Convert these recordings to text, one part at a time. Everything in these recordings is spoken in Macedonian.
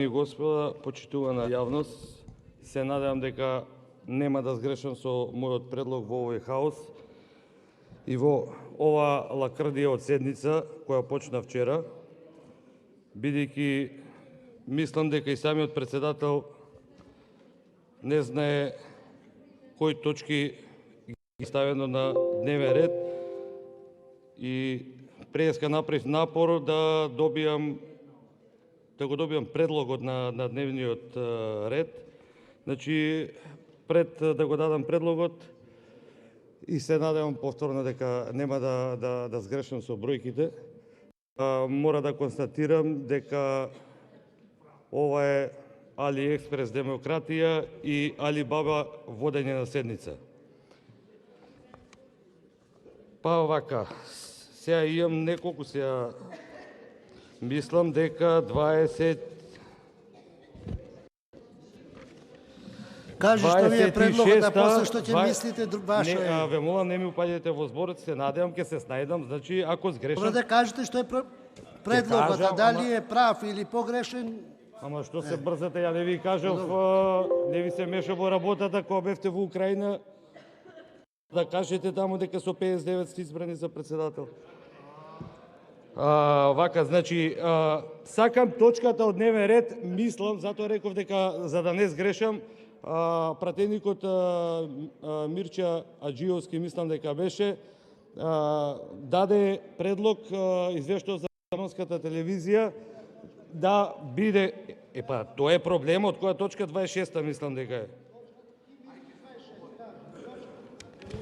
И господа, почитувана јавност, се надевам дека нема да сгрешам со мојот предлог во овој хаос и во ова лакрдија од седница која почна вчера, бидејќи мислам дека и самиот председател не знае кои точки ги ставено на дневен ред и преска направив напор да го добијам предлогот на дневниот ред. Значи, пред да го дадам предлогот и се надевам повторно дека нема да сгрешам со бројките, мора да констатирам дека ова е Алиекспрес демократија и Алибаба водење на седница. Па вака, сега имам неколку мислам дека 20... Кажи што ви е предлогот, а после што ќе мислите ваше. Ве молам, не ми упаѓате во зборот, се надевам ќе се снајдам, значи ако сгрешам... Добре да кажете што е предлогот, а дали е прав или погрешен... Ама што се брзате, ја не ви кажав, не ви се меша во работата кога бевте во Украина, да кажете таму дека со 59 сте избрани за председател. Вака, значи, сакам точката од дневен ред, мислам, затоа реков дека за да не сгрешам, пратеникот Мирча Аџиовски, мислам дека беше, даде предлог извештаот за македонската телевизија да биде, тоа е проблемот, која точка 26-та мислам дека е.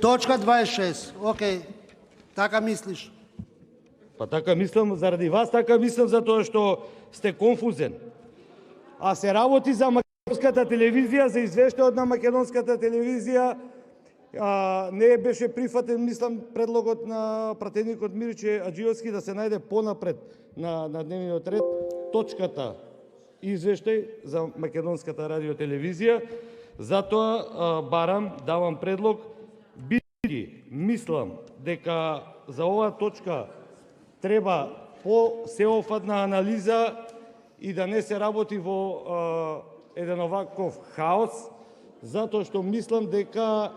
Точка 26, окей, така мислиш. Па така мислам, заради вас така мислам, затоа што сте конфузен. А се работи за македонската телевизија, за извештајот на македонската телевизија, не беше прифатен, мислам, предлогот на пратеникот Мирче Аџиовски да се најде понапред на дневниот ред точката извештај за македонската радиотелевизија. Затоа давам предлог, бидејќи мислам дека за оваа точка треба по-сеофатна анализа и да не се работи во еден оваков хаос, затоа што мислам дека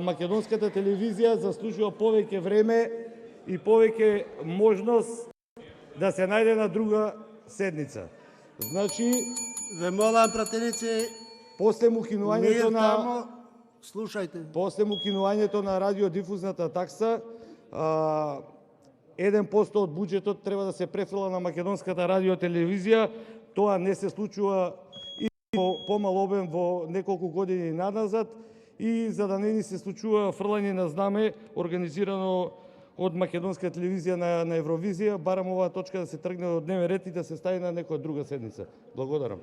македонската телевизија заслужува повеќе време и повеќе можност да се најде на друга седница. Значи, ве молам, пратеници, после укинувањето на слушајте. На радиодифузната такса, 1% од буџетот треба да се префрла на македонската радиотелевизија. Тоа не се случува и во помал обем во неколку години назад, и за да не ни се случува фрлање на знаме организирано од македонска телевизија на Евровизија, барам оваа точка да се тргне од дневен ред и да се стави на некоја друга седница. Благодарам.